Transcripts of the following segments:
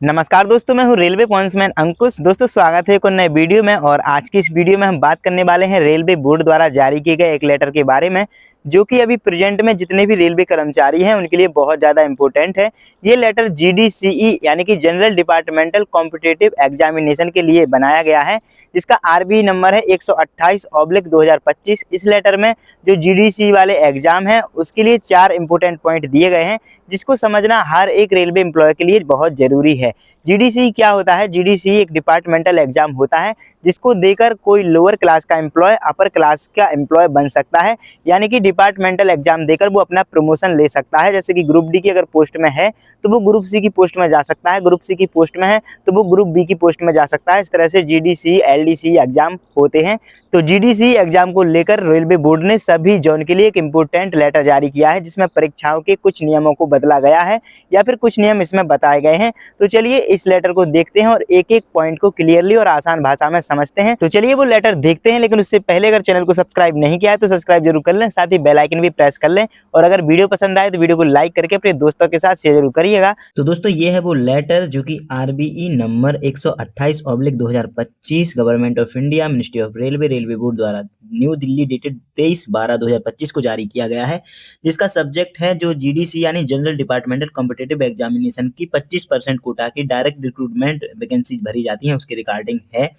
नमस्कार दोस्तों, मैं हूं रेलवे पॉइंट्समैन अंकुश। दोस्तों स्वागत है एक और नए वीडियो में। और आज की इस वीडियो में हम बात करने वाले हैं रेलवे बोर्ड द्वारा जारी किए गए एक लेटर के बारे में, जो कि अभी प्रेजेंट में जितने भी रेलवे कर्मचारी हैं उनके लिए बहुत ज़्यादा इंपॉर्टेंट है। ये लेटर जीडीसीई यानी कि जनरल डिपार्टमेंटल कॉम्पिटिटिव एग्जामिनेशन के लिए बनाया गया है, जिसका आरबी नंबर है 128/2025। इस लेटर में जो जीडीसी वाले एग्जाम है उसके लिए 4 इंपॉर्टेंट पॉइंट दिए गए हैं, जिसको समझना हर एक रेलवे एम्प्लॉय के लिए बहुत ज़रूरी है। जीडीसी क्या होता है? जीडीसी एक डिपार्टमेंटल एग्जाम होता है जिसको देकर कोई लोअर क्लास का एम्प्लॉय अपर क्लास का एम्प्लॉय बन सकता है, यानी कि डिपार्टमेंटल एग्जाम देकर वो अपना प्रमोशन ले सकता है। जैसे कि ग्रुप डी की अगर पोस्ट में है तो वो ग्रुप सी की पोस्ट में जा सकता है, ग्रुप सी की पोस्ट में है तो वो ग्रुप बी की पोस्ट में जा सकता है। इस तरह से जीडीसी एलडीसी एग्जाम होते हैं। तो जीडीसी एग्जाम को लेकर रेलवे बोर्ड ने सभी जोन के लिए एक इम्पोर्टेंट लेटर जारी किया है, जिसमें परीक्षाओं के कुछ नियमों को बदला गया है या फिर कुछ नियम इसमें बताए गए हैं। तो चलिए इस लेटर को देखते हैं और एक एक पॉइंट को क्लियरली और आसान भाषा में समझते हैं। तो चलिए वो लेटर देखते हैं, लेकिन उससे पहले अगर चैनल को सब्सक्राइब नहीं किया है तो सब्सक्राइब जरूर कर लें, साथ ही बेल आइकन भी प्रेस कर लें। और अगर वीडियो पसंद आए तो वीडियो को लाइक करके अपने दोस्तों के साथ शेयर जरूर करिएगा। तो दोस्तों ये है वो लेटर जो कि RBE number 128/2025 government of India, ministry of railway, railway board द्वारा न्यू दिल्ली डेटेड 23/12/2025 को जारी किया गया है, जिसका सब्जेक्ट है जो जीडीसी यानी जनरल डिपार्टमेंटल कॉम्पिटिटिव एग्जामिनेशन की 25% कोटा की डायरेक्ट रिक्रूटमेंट वैकेंसीज भरी जाती हैं उसके रिगार्डिंग है।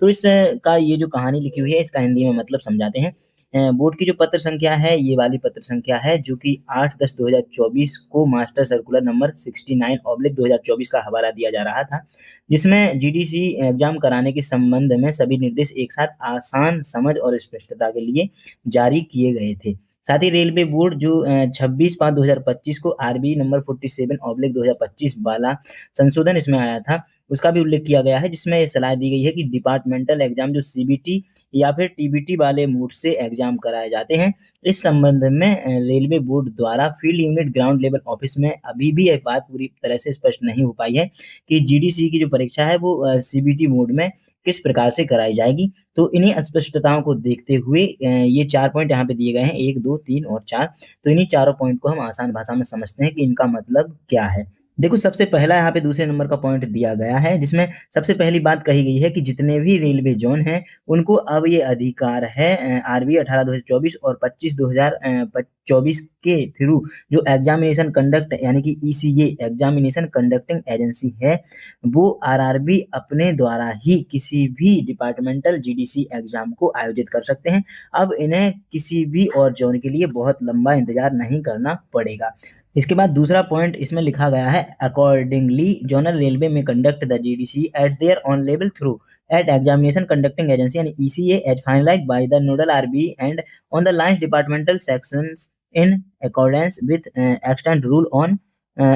तो इस का ये जो कहानी लिखी हुई है इसका हिंदी में मतलब समझाते हैं। बोर्ड की जो पत्र संख्या है ये वाली पत्र संख्या है, जो कि 8/10/2024 को मास्टर सर्कुलर नंबर 69/2024 का हवाला दिया जा रहा था, जिसमें जीडीसी एग्जाम कराने के संबंध में सभी निर्देश एक साथ आसान समझ और स्पष्टता के लिए जारी किए गए थे। साथ ही रेलवे बोर्ड जो 26/5/2025 को आरबी नंबर 47/2025 वाला संशोधन इसमें आया था, उसका भी उल्लेख किया गया है, जिसमें ये सलाह दी गई है कि डिपार्टमेंटल एग्जाम जो सीबीटी या फिर टीबीटी वाले मोड से एग्जाम कराए जाते हैं, इस संबंध में रेलवे बोर्ड द्वारा field unit ground level office में अभी भी ये बात पूरी तरह से स्पष्ट नहीं हो पाई है कि जीडीसी की जो परीक्षा है वो सीबीटी मोड में किस प्रकार से कराई जाएगी। तो इन्हीं अस्पष्टताओं को देखते हुए ये 4 पॉइंट यहाँ पे दिए गए हैं, 1, 2, 3 और 4। तो इन्हीं चारों पॉइंट को हम आसान भाषा में समझते हैं कि इनका मतलब क्या है। देखो सबसे पहला यहाँ पे दूसरे नंबर का पॉइंट दिया गया है, जिसमें सबसे पहली बात कही गई है कि जितने भी रेलवे जोन हैं उनको अब ये अधिकार है आरबी 18/2024 और 25/2024 के थ्रू जो एग्जामिनेशन कंडक्ट यानी कि ईसीए एग्जामिनेशन कंडक्टिंग एजेंसी है, वो आरआरबी अपने द्वारा ही किसी भी डिपार्टमेंटल जीडीसी एग्जाम को आयोजित कर सकते हैं। अब इन्हें किसी भी और जोन के लिए बहुत लंबा इंतजार नहीं करना पड़ेगा। इसके बाद दूसरा पॉइंट इसमें लिखा गया है, अकॉर्डिंगली जोनल रेलवे में conduct the GDC eight there on level through at examination conducting agency and ECA as finalized by the nodal RB and on the lines departmental sections in accordance with extant rule on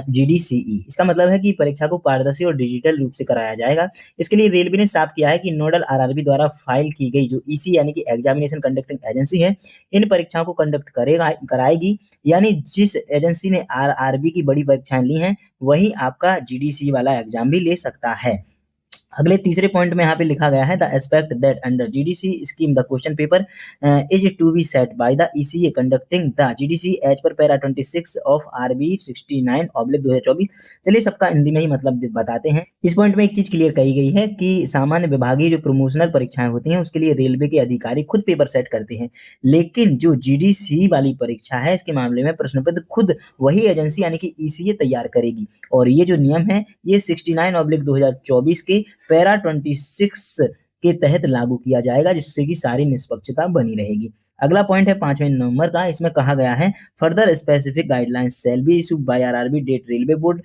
GDCE। इसका मतलब है कि परीक्षा को पारदर्शी और digital रूप से कराया जाएगा। इसके लिए रेलवे ने साफ किया है कि नोडल आरआरबी द्वारा फाइल की गई जो ईसी यानी कि एग्जामिनेशन कंडक्टिंग एजेंसी है, इन परीक्षाओं को कंडक्ट कराएगी। यानी जिस एजेंसी ने आरआरबी की बड़ी परीक्षाएं ली हैं वही आपका जीडीसी वाला एग्जाम भी ले सकता है। अगले तीसरे पॉइंट में यहाँ पे लिखा गया है, the aspect that under GDC scheme the question paper is to be set by the ECA conducting the GDC as per para 26 of RB 69/2024। चलिए सबका हिंदी में ही मतलब बताते हैं। इस पॉइंट में एक चीज क्लियर कही गई है कि सामान्य विभागीय जो प्रमोशनल परीक्षाएं होती हैं उसके लिए रेलवे के अधिकारी खुद पेपर सेट करते हैं, लेकिन जो जीडीसी वाली परीक्षा है इसके मामले में प्रश्न पत्र खुद वही एजेंसी यानी कि ईसीए तैयार करेगी। और ये जो नियम है ये 69/2024 के पैरा 26 के तहत लागू किया जाएगा, जिससे कि सारी निष्पक्षता बनी रहेगी। अगला पॉइंट है 5वें नंबर का, इसमें कहा गया है, further specific guidelines shall be issued by RRB date railway board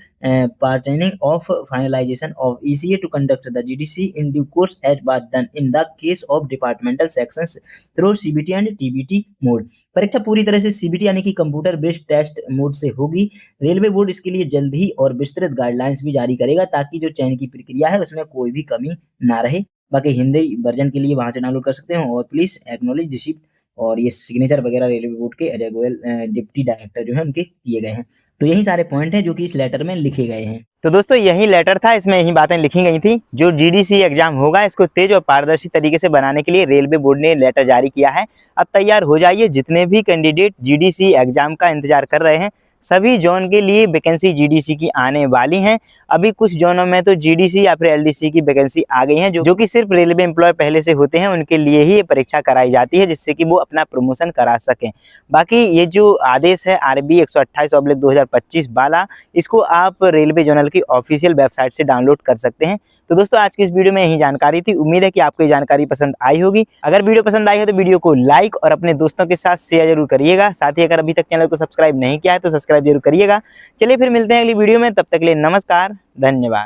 pertaining of finalization of ECA to conduct the GDC in due course as was done in the case of departmental sections through CBT and TBT mode। परीक्षा पूरी तरह से CBT यानी कि computer based test mode से होगी। Railway board इसके लिए जल्द ही और विस्तृत गाइडलाइंस भी जारी करेगा ताकि जो चयन की प्रक्रिया है उसमें कोई भी कमी ना रहे। बाकी हिंदी वर्जन के लिए वहां से डाउनलोड कर सकते हैं। और प्लीज एक्नॉलेज रिसीप्ट और ये सिग्नेचर वगैरह रेलवे बोर्ड के एजेगोयल डिप्टी डायरेक्टर जो है उनके किए गए हैं। तो यही सारे पॉइंट हैं जो कि इस लेटर में लिखे गए हैं। तो दोस्तों यही लेटर था, इसमें यही बातें लिखी गई थी। जो जीडीसी एग्जाम होगा इसको तेज और पारदर्शी तरीके से बनाने के लिए रेलवे बोर्ड ने लेटर जारी किया है। अब तैयार हो जाइए, जितने भी कैंडिडेट जीडीसी एग्जाम का इंतजार कर रहे हैं सभी जोन के लिए वैकेंसी जीडीसी की आने वाली हैं। अभी कुछ जोनों में तो जीडीसी या फिर एलडीसी की वैकेंसी आ गई है, जो कि सिर्फ रेलवे एम्प्लॉय पहले से होते हैं उनके लिए ही ये परीक्षा कराई जाती है, जिससे कि वो अपना प्रमोशन करा सकें। बाकी ये जो आदेश है RB 128/2025 वाला, इसको आप रेलवे जोनल की ऑफिशियल वेबसाइट से डाउनलोड कर सकते हैं। तो दोस्तों आज की इस वीडियो में यही जानकारी थी। उम्मीद है कि आपको ये जानकारी पसंद आई होगी। अगर वीडियो पसंद आई हो तो वीडियो को लाइक और अपने दोस्तों के साथ शेयर जरूर करिएगा। साथ ही अगर अभी तक चैनल को सब्सक्राइब नहीं किया है तो सब्सक्राइब जरूर करिएगा। चलिए फिर मिलते हैं अगली वीडियो में, तब तक के लिए नमस्कार, धन्यवाद।